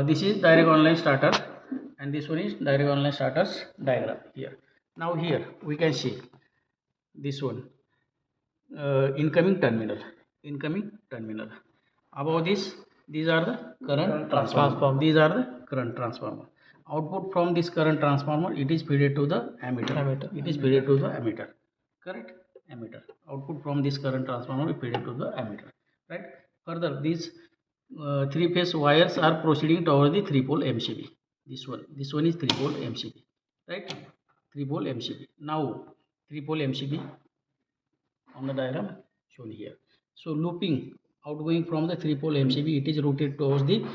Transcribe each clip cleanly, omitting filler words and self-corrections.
This is direct online starter and this one is direct online starters diagram here. Now here we can see this one incoming terminal. Above this, these are the current transformer. These are the current transformer. Output from this current transformer, it is fed to the ammeter. It is fed to the ammeter. Correct? Ammeter. Output from this current transformer is fed to the ammeter. Right? Further, these three-phase wires are proceeding towards the three-pole MCB. This one is three-pole MCB. Right? Three-pole MCB. Now, three-pole MCB on the diagram shown here. So looping outgoing from the three-pole MCB, it is routed towards the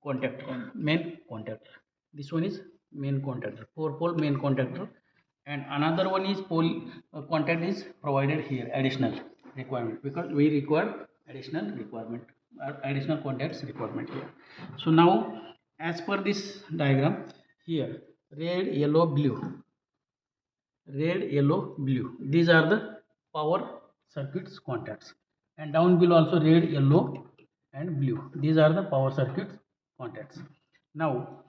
contactor, main contactor. This one is main contactor, four-pole main contactor, and another one is pole contact is provided here, additional requirement, because we require additional contacts requirement here. So now, as per this diagram here, red, yellow, blue. These are the power circuits contacts, and down below also red, yellow, and blue. These are the power circuits contacts. Now,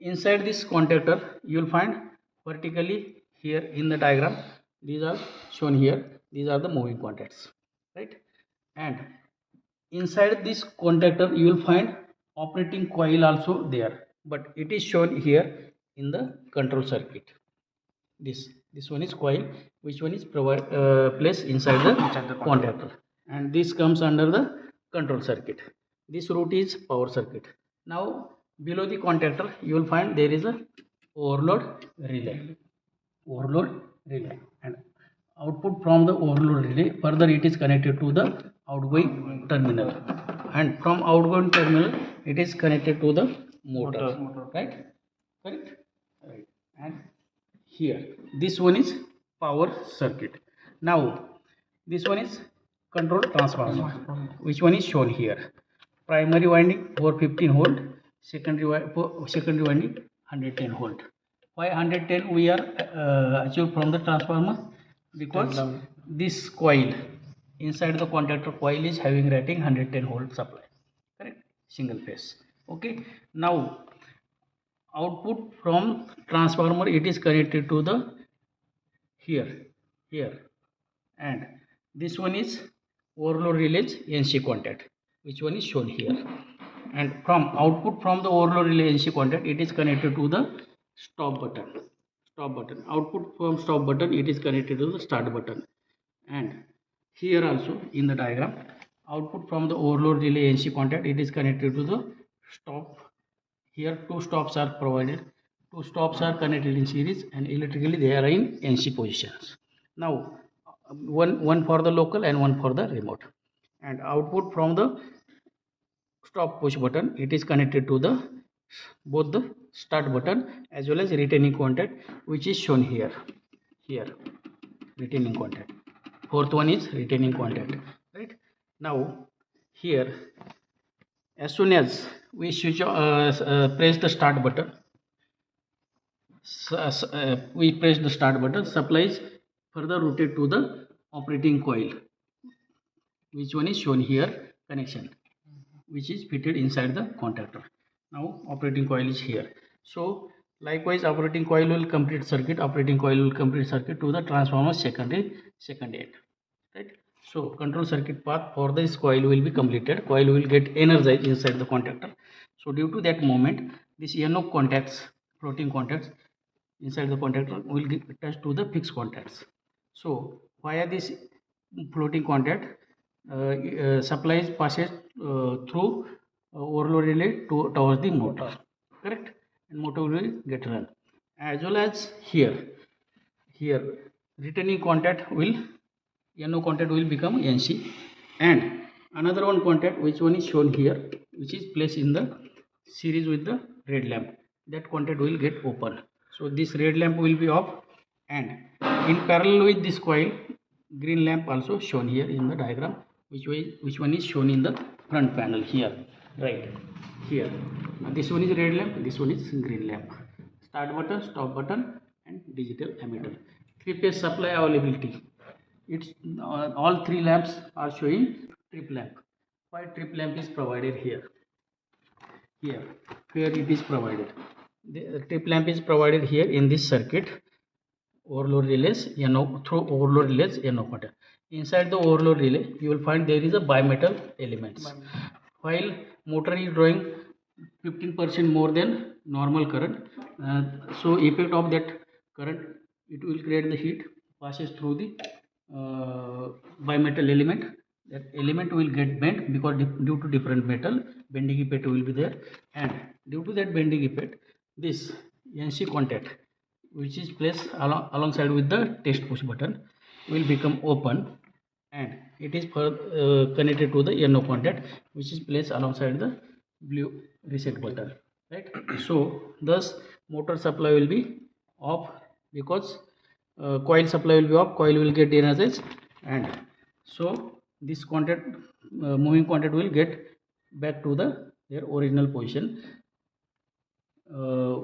inside this contactor, you will find vertically here in the diagram. These are shown here. These are the moving contacts, right? And inside this contactor, you will find operating coil also there, but it is shown here in the control circuit. This one is coil, which one is placed inside the contactor, and this comes under the control circuit. This route is power circuit. Now below the contactor you will find there is a overload relay, and output from the overload relay, further it is connected to the outgoing terminal, and from outgoing terminal it is connected to the motor. Right? Correct? Right. And here this one is power circuit. Now this one is control transformer, which one is shown here. Primary winding 415 volt, secondary winding 110 volt. Why 110 we are achieved from the transformer? Because this coil inside the contactor coil is having rating 110 volt supply. Correct? Single phase. Okay. Now output from transformer, it is connected to the here, and this one is overload relay NC contact, which one is shown here, and from output from the overload relay NC contact, it is connected to the stop button. Output from stop button, it is connected to the start button, and here also in the diagram, output from the overload relay NC contact, it is connected to the stop. Here two stops are provided. Two stops are connected in series, and electrically they are in NC positions. Now one for the local and one for the remote, and output from the stop push button, it is connected to the both the start button as well as retaining contact, which is shown here. Retaining contact. Fourth one is retaining contact. Right? Now here, as soon as we switch press the start button, supply is further routed to the operating coil, which one is shown here, connection, which is fitted inside the contactor. Now operating coil is here. So likewise operating coil will complete circuit to the transformer secondary end. Right? So control circuit path for this coil will be completed. Coil will get energized inside the contactor. So due to that moment, this NO contacts, floating contacts inside the contactor will get attached to the fixed contacts. So via this floating contact, supplies passes through overload relay towards the motor. Correct? And motor will get run. As well as here returning contact will, NO contact will become NC, and another one contact, which one is shown here, which is placed in the series with the red lamp. That contact will get open. So this red lamp will be off, and in parallel with this coil, green lamp also shown here in the diagram, which one is shown in the front panel here. Right here. This one is red lamp, this one is green lamp. Start button, stop button, and digital ammeter. Three-phase supply availability. It's all three lamps are showing trip lamp. Why trip lamp is provided here? here where it is provided. The tip lamp is provided here in this circuit, overload relays NO, through overload relays NO contact. Inside the overload relay you will find there is a bimetal elements. While motor is drawing 15% more than normal current, so effect of that current, it will create the heat, passes through the bimetal element. That element will get bent because due to different metal, bending effect will be there, and due to that bending effect, this NC contact, which is placed alongside with the test push button, will become open, and it is connected to the NO contact, which is placed alongside the blue reset button, right? So thus motor supply will be off, because coil supply will be off, coil will get de-energized, and so this contact, moving contact will get back to their original position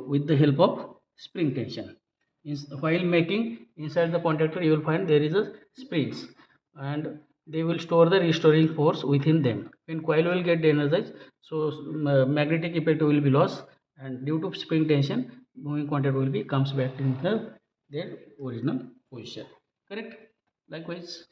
with the help of spring tension. While making, inside the contactor you will find there is a springs, and they will store the restoring force within them. When coil will get de-energized, so magnetic effect will be lost, and due to spring tension, moving contact will be comes back in their original position. Correct? Likewise.